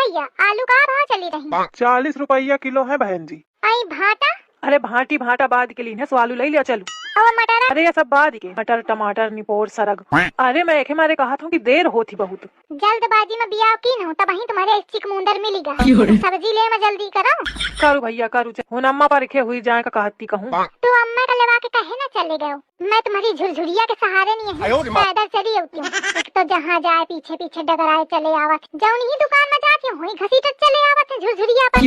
भैया आलू का भाव चली रही? 40 रुपया किलो है बहन जी। आई भाटा? अरे भाटी भाटा बाद के लिए सो आलू ले लिया चलू। और मटर? अरे ये सब बाद के मटर टमाटर निपोर सरग। अरे मैं एक मारे कहा था कि देर होती बहुत। जल्दबाजी में बिया की न तब वही तुम्हारे चिक मुंदर मिलेगा। सब्जी ले में जल्दी करो। करू भैया करू हूँ अम्मा पर रखे हुई जाए का कहती कहूँ। तो अम्मा का लेवा के कहे ना चले गए। मैं तुम्हारी झुरझुरिया के सहारे नहीं है, पैदल चली होती हूँ। एक तो जहाँ जाए पीछे पीछे डगराए चले आवत, जौन ही दुकान में जाती हूँ घसीटत चले आवत है झुरझुरिया पर।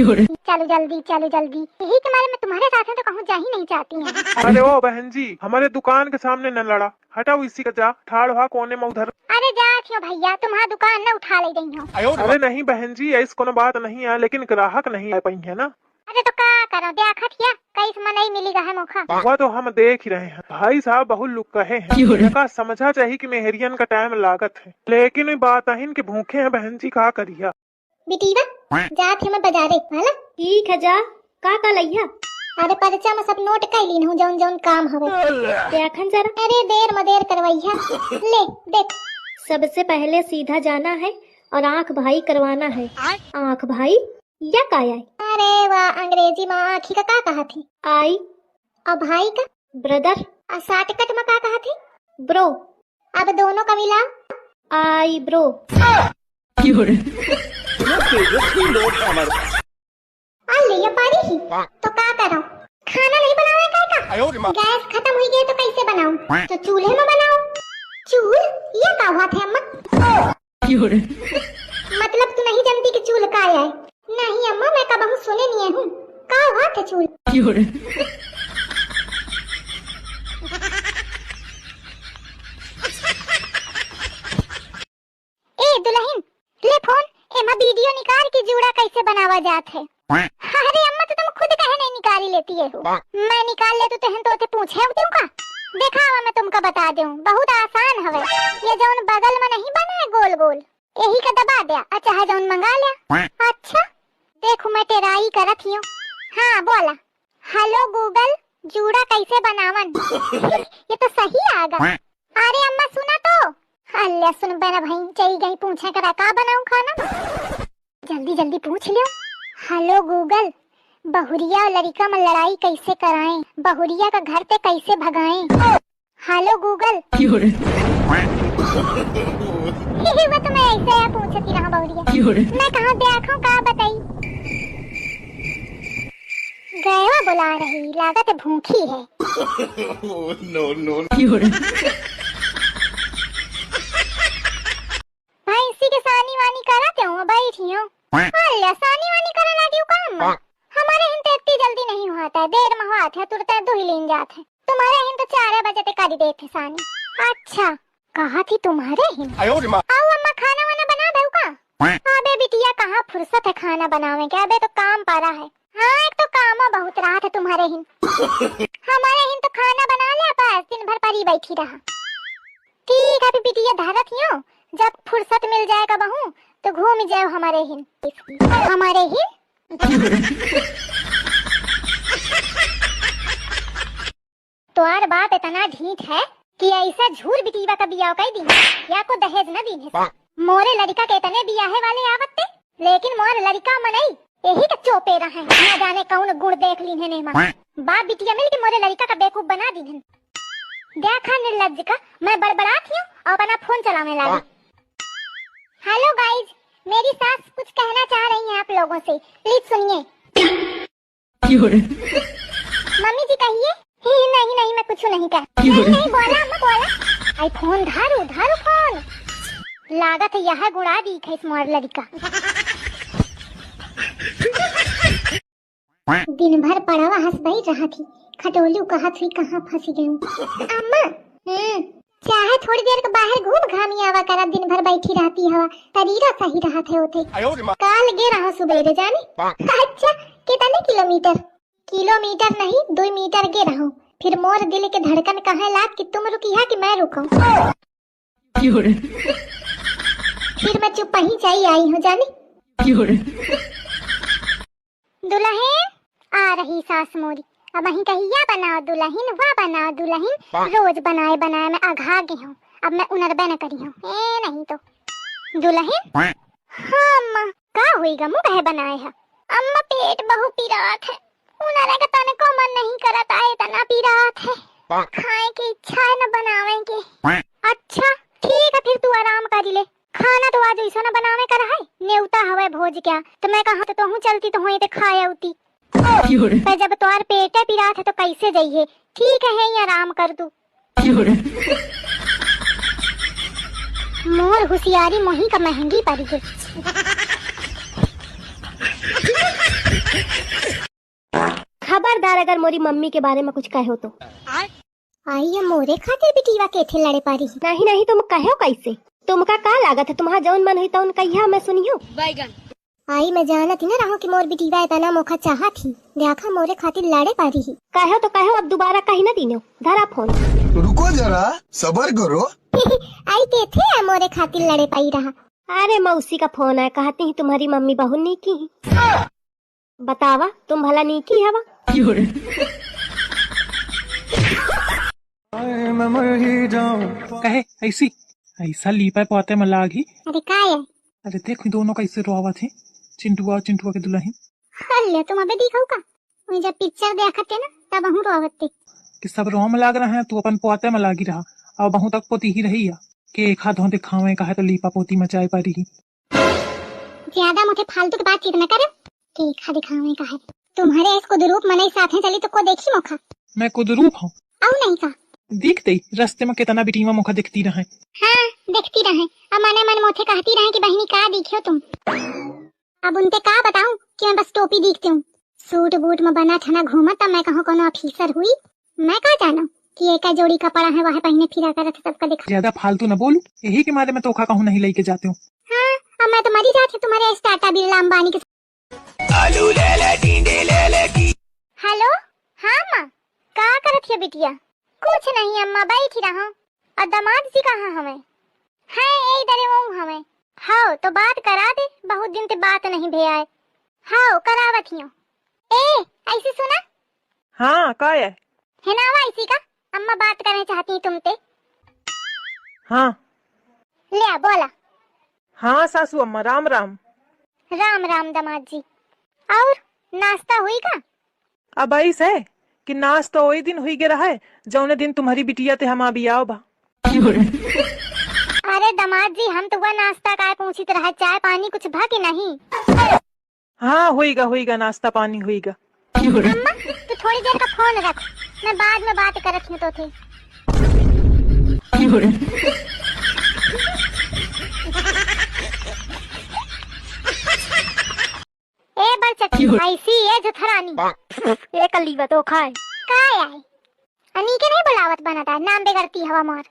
चलो जल्दी चलो जल्दी, यही के मारे मैं तुम्हारे साथ तो कहूँ जा ही नहीं चाहती हूँ। अरे ओ बहन जी हमारे दुकान के सामने न लड़ा, हटाओ इसी का जा ठाड़ हुआ कोने में उधर। अरे जाती हूँ भैया, तुम्हारा दुकान न उठा ले गई हूँ। अरे नहीं बहन जी ऐसी कोनो बात नहीं है, लेकिन ग्राहक नहीं आ पाई है ना। अरे तो क्या करो देखत या कई समय नहीं मिलेगा है मौका। वह तो हम देख ही रहे हैं भाई साहब, बहुत लोग कहे हैं का समझा चाहिए कि मेहरियन का टाइम लागत है, लेकिन बात अहिन के भूखे हैं बहन जी का करिया। बिटीवा जात है मैं बाजारे वाला। ठीक है जा का लइया। अरे परचा में सब नोट कैलीन हूँ जौन जौन काम हवे। देखन जरा। अरे देर मदेर करवैया ले देख। सबसे पहले सीधा जाना है और आँख भाई करवाना है। आँख भाई या काय आई? अरे वाह अंग्रेजी में आँखी का कहा थी? आई। और भाई का? ब्रदर। और शॉर्टकट में का कहा थी? ब्रो। अब दोनों का मिला आई ब्रो। ये पारी ही तो क्या करो? खाना नहीं बनावे का? गैस खत्म हुई गई तो कैसे बनाऊं? तो चूल्हे में बनाओ। चूल ये का हुआ था अम्मा? मतलब तू नहीं जानती कि चूल का है? नहीं अम्मा मैं कब सुने नहीं हूँ। का हुआ था चूल? ए दुल्हन ले फोन, एमा वीडियो निकाल के जूड़ा कैसे बनावा जात है। अरे अम्मा तो तुम खुद कहे नहीं निकाली लेती है हो। मैं निकाल ले तो तहन तो पूछे तुमका दिखावा मैं तुमका बता दूं, बहुत आसान हवे। ये जौन बगल में नहीं बना है गोल गोल यही का दबा दिया, अच्छा है जौन मंगा लिया। अच्छा देखो मैं टेराई करत हूँ। हाँ बोला हेलो गूगल जूड़ा कैसे बनावन। ये तो सही आगा। अरे अम्मा सुना तो। अल्लाह सुन बना भाई चली गई पूछे करा का बनाऊं खाना। जल्दी जल्दी पूछ लियो। हेलो गूगल बहुरिया और लड़का में लड़ाई कैसे कराएं, बहुरिया का घर पे कैसे भगाएं। Hello Google. वो तो मैं ऐसे पूछती रहा बहुरिया। मैं कहाँ देखूं का बताई। गया बुला रही लागत भूखी है। भाई इसी के सानी वानी कराते हूँ बैठी हूँ। अल्लाह सानी वानी करे लगी काम। हमारे हिंद तो इतनी जल्दी नहीं होता है, देर में हुआ था तुरंत दो ही लेन जाते। तुम्हारे हिंद तो 4 बजे तक कर देते सानी। अच्छा कहा थी तुम्हारे हिंद? आओ अम्मा खाना वाना बना दो का? अबे बिटिया कहाँ फुर्सत है खाना बनावे के, अबे तो काम पड़ा है। हाँ एक तो काम बहुत रहा था तुम्हारे हिंद। हमारे हिंद तो खाना बना लिया बस दिन भर परी बैठी रहा। ठीक है बिटिया धरत हो, जब फुर्सत मिल जाएगा बहू तो घूम जाओ हमारे हिंद। हमारे हिंद तो यार बाप इतना ढीठ है कि ऐसा झूर बिटीवा का बिया कई दिन या को दहेज न दी है। मोरे लड़का के इतने बियाहे वाले आवते, लेकिन मोर लड़का में नहीं यही का चोपे रहे। न जाने कौन गुण देख ली है नेमा। बाप बिटिया मिल के मोरे लड़का का बेवकूफ बना दी है। देखा निर्लज्ज का मैं बड़बड़ाती हूँ और अपना फोन चलाने लगी। हेलो गाइज मेरी सास कुछ कहना चाह रही हैं आप लोगों से, प्लीज सुनिए। मम्मी जी कहिए। नहीं नहीं मैं कुछ नहीं कह। नहीं बोला अम्मा बोला। आई फोन धारू धारू फोन। लागत है यह गुड़ा दी है इस मोर लड़का। दिन भर पड़ावा हंस बही रहा थी, खटोलू कहा थी कहाँ फंसी गई। अम्मा चाहे थोड़ी देर के बाहर घूम घामी आवा करा, दिन भर बैठी रहती हवा तरीरा सही रहा थे होते। काल गे रहा सुबेरे जाने। अच्छा कितने किलोमीटर? किलोमीटर नहीं 2 मीटर गे रहा। फिर मोर दिल के धड़कन कहे लाग कि तुम रुकी है कि मैं रुकूं। फिर मैं चुप ही चाहिए आई हूँ जाने। दुल्हन आ रही सास मोरी, अब वही कहिया बनाओ दुल्हन वह बनाओ दुल्हन, रोज बनाए बनाए मैं आघा गई हूँ। अब मैं उनरबे न करी हूँ। नहीं तो दुल्हन। हाँ अम्मा का होईगा मुंह कहे बनाए है। अम्मा पेट बहु पीरात है, उनारा का तने को मन नहीं करता है, तना पीरात है, खाए की इच्छा है न बनावे की। अच्छा ठीक है फिर तू आराम कर ले, खाना तो आज ऐसा न बनावे कर है, नेवता हवे भोज क्या तो मैं कहा तो हूँ चलती तो हुई ते खाए उती, पर जब तुम्हार पेट पीरात है तो कैसे जाइए। ठीक है यही आराम कर तू। मोर होशियारी मोही का महंगी पड़ी है। खबरदार अगर मोरी मम्मी के बारे में कुछ कहो तो। आई है मोरे खातिर बिटीवा के थे लड़े पारी। नहीं नहीं तुम कहो कैसे, तुमका का लागत है, तुम्हारा जौन मन हुई तो उन कहिया मैं सुनियो। बैगन आई मैं जानत ही ना रहो कि मोर बिटीवा इतना मोखा चाहा थी, देखा मोरे खातिर लड़े पारी ही। कहो तो कहो, अब दोबारा कहीं ना दीनो, धरा फोन। रुको जरा सबर करो। आई के थे मोरे खातिर लड़े पाई रहा। अरे मौसी का फोन है, कहती ही तुम्हारी मम्मी बहुत नीकी है। बतावा तुम भला नीकी हवा। कहे ऐसी ऐसा लीपा पौते में लागी। अरे का है? अरे देखो दोनों कैसे रोवत है, चिंटुआ चिंटुआ के दुल्हन। हल्ले तुम अबे दिखाऊ का, मैं जब पिक्चर देखते ना तब हम रोवते कि सब रोम लाग रहा है, तू अपन पोते में लागी रहा और बहु तक पोती ही रही है कि एक हाथ होते खावे कहा तो लीपा पोती मचाए पा रही। ज्यादा मुझे फालतू की बातचीत न करो, कि खा दिखावे का है। तुम्हारे इसको दुरूप मने साथ में चली तो को देखी मोखा। मैं कुदरूप हूँ औ नहीं का दिखते ही रास्ते में कितना बिटीवा मुखा दिखती रहे। हाँ देखती रहे, अब मने मन मोथे कहती रहे कि बहनी का दिखियो तुम। अब उनते का बताऊं कि मैं बस टोपी दिखती हूँ, सूट बूट में बना ठना घूमा तब मैं कहूँ कोनो ऑफिसर हुई। मैं का जाना कि एक जोड़ी कपड़ा है वह पहने फिरा कर सबका दिखा। ज्यादा फालतू न बोलू, यही के मारे में तोखा कहूँ नहीं लेके जाते हूँ। हाँ अब मैं तो मरी जाती तुम्हारे टाटा बिरला अंबानी के। हेलो हाँ माँ का करत है बिटिया? कुछ नहीं अम्मा बैठी रहा। और दामाद जी कहाँ हमें है? इधर वो हमें हाँ तो बात करा दे, बहुत दिन से बात नहीं भे आए। हाँ करावत हियो। ए ऐसी सुना? हाँ का है ना ऐसी का अम्मा बात करना चाहती है तुमसे। हाँ ले बोला। हाँ सासू अम्मा राम राम। राम राम दामाद जी। और नाश्ता हुई का? अब ऐस है कि नाश तो वही दिन हुई गे रहा है जौने दिन तुम्हारी बिटिया ते हम अभी आओ बा। अरे दामाद जी हम तो वह नाश्ता का पूछित रहा, चाय पानी कुछ भा के नहीं? हाँ होईगा नाश्ता पानी होईगा। अम्मा तू थोड़ी देर का फोन रख, मैं बाद में बात करत हूँ तो थे। ए बलचकी ऐसी है जथरानी एक अलीवा तो खाए काय आए अनी के नहीं बुलावत बनता है, नाम बिगड़ती हवा मार।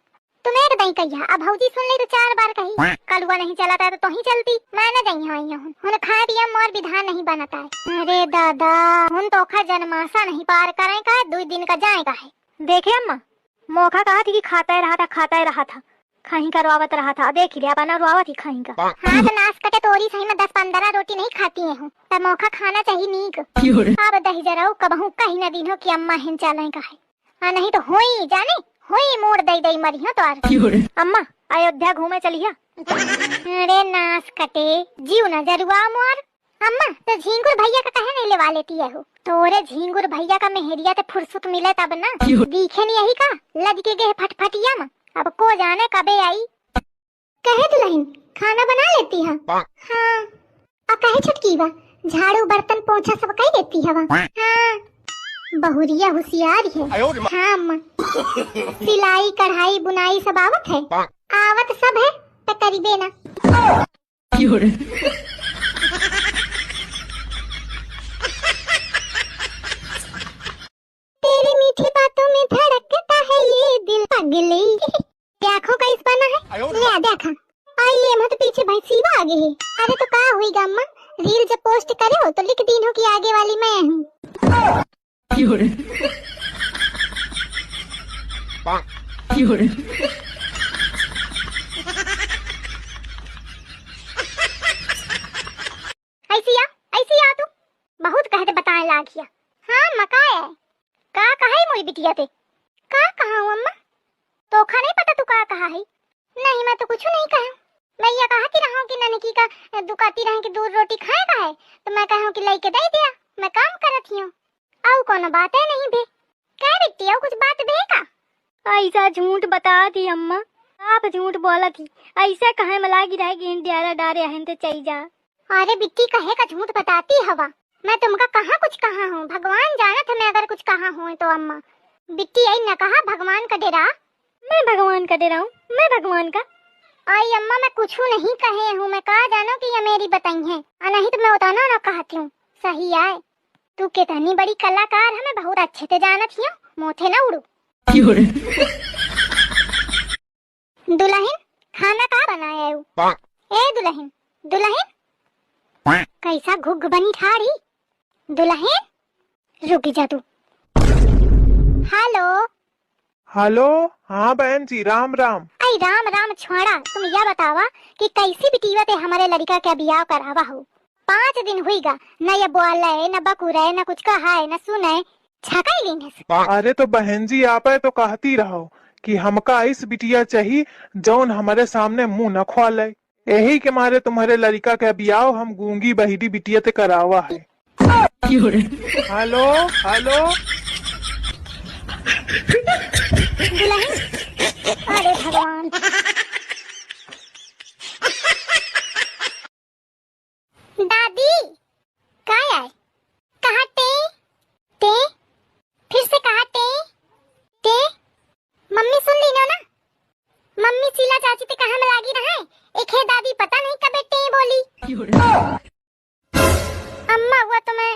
तुम एक दई कहिया, अब भौजी सुन ले तो 4 बार कही। कलुआ नहीं चलाता है तो ही चलती, मैं न जाई हूँ खाए पिया मोर विधान नहीं बनता है। अरे दादा हुन तो खा जन्मासा नहीं पार करें का 2 दिन का जाए का है। देखे अम्मा मोखा कहा थी कि खाता ही रहा था खाही का रुआवत रहा था, देख लिया बना रुआवत ही खाही का। हाँ तो नाश कटे तोरी सही में 10-15 रोटी नहीं खाती है हूँ, तब मौका खाना चाहिए नीक। अब दही जराऊ कबहू कहीं न दिन हो कि अम्मा हिन चाले का है, हाँ नहीं तो होई जाने होई मोड़ दई मरी हो तो। अम्मा अयोध्या घूमे चलिया। अरे नाश कटे जीव न जरुआ मोर। अम्मा तो झींगुर भैया का कहे नहीं लेवा लेती है हो, तोरे झींगुर भैया का मेहरिया ते फुर्सत मिले तब ना दिखे नहीं यही का लद के गे फटफटिया में। अब को जाने कबे आई। कहे दुल्हन खाना बना लेती है? हाँ और कहे छुटकी बा झाड़ू बर्तन पोछा सब कही देती है? हाँ बहुरिया होशियार है। हाँ अम्मा सिलाई कढ़ाई बुनाई सब आवत है? आवत सब है तो करीबे ना। तेरी मीठी बातों में धड़कता है ये दिल पगले। देखो कैस बना है ले देखा। आइए मत पीछे भाई सीवा आगे है। अरे तो का हुई अम्मा रील जब पोस्ट करे हो तो लिख दी हो कि आगे वाली मैं हूँ। ऐसी आ तू बहुत कहते बताए लागिया। हाँ मका है का कहा है मोरी बिटिया ते? का कहा हूँ अम्मा? तो खा नहीं पता तू का कहा है? नहीं मैं तो कुछ नहीं कहा। मैं ये कहती रहूं कि ननकी का दुकाती रहे कि दूध रोटी खाएगा है, तो मैं कहूं कि लेके दे दिया, मैं काम करत हूं। आउ कोनो बात है नहीं बे, कह बिट्टी आउ कुछ बात बे का? ऐसा झूठ बता दी अम्मा, आप झूठ बोला थी, ऐसा कहे में लागी रहेगी इंडिया डारे हन तो चई जा। अरे बिट्टी कहे का झूठ बताती हवा, मैं तुमका कहाँ कुछ कहा हूँ, भगवान जानत है मैं अगर कुछ कहा हूँ तो। अम्मा बिट्टी आई न कहा भगवान का डेरा, मैं भगवान का डे रहा हूँ, मैं भगवान का। आई अम्मा मैं कुछ नहीं कहे हूँ, मैं कहा जानो कि ये मेरी बताई है, नहीं तो मैं उताना ना कहती हूँ। सही आए तू कितनी बड़ी कलाकार है, मैं बहुत अच्छे से जानत हूँ, मोथे ना उड़ू। दुल्हन खाना का बनाया है? ए दुल्हन दुल्हन कैसा घुग बनी ठाड़ी? दुल्हन रुक जा तू। हेलो हेलो, हाँ बहन जी, राम राम। आई राम राम छोड़ा, तुम यह बतावा कि कैसी बिटिया ते हमारे लड़का का बियाह करावा हो? 5 दिन हुईगा, न ये बोला है, न बकुरा है, न कुछ कहा है, न सुना है, छका ही नहीं। अरे तो बहन जी आप तो कहती रहो कि हमका इस बिटिया चाहिए जौन हमारे सामने मुंह न खोले, यही के मारे तुम्हारे लड़का का बियाह हम गूंगी बहिरी बिटिया ते करावा है। हेलो हेलो दुल्हन अरे भगवान, दादी क्या है? कहा टे टे फिर से कहा टे टे? मम्मी सुन ली ना? मम्मी शीला चाची ते कहाँ में लागी रहा है? एक है दादी पता नहीं कब टे बोली। अम्मा हुआ तो मैं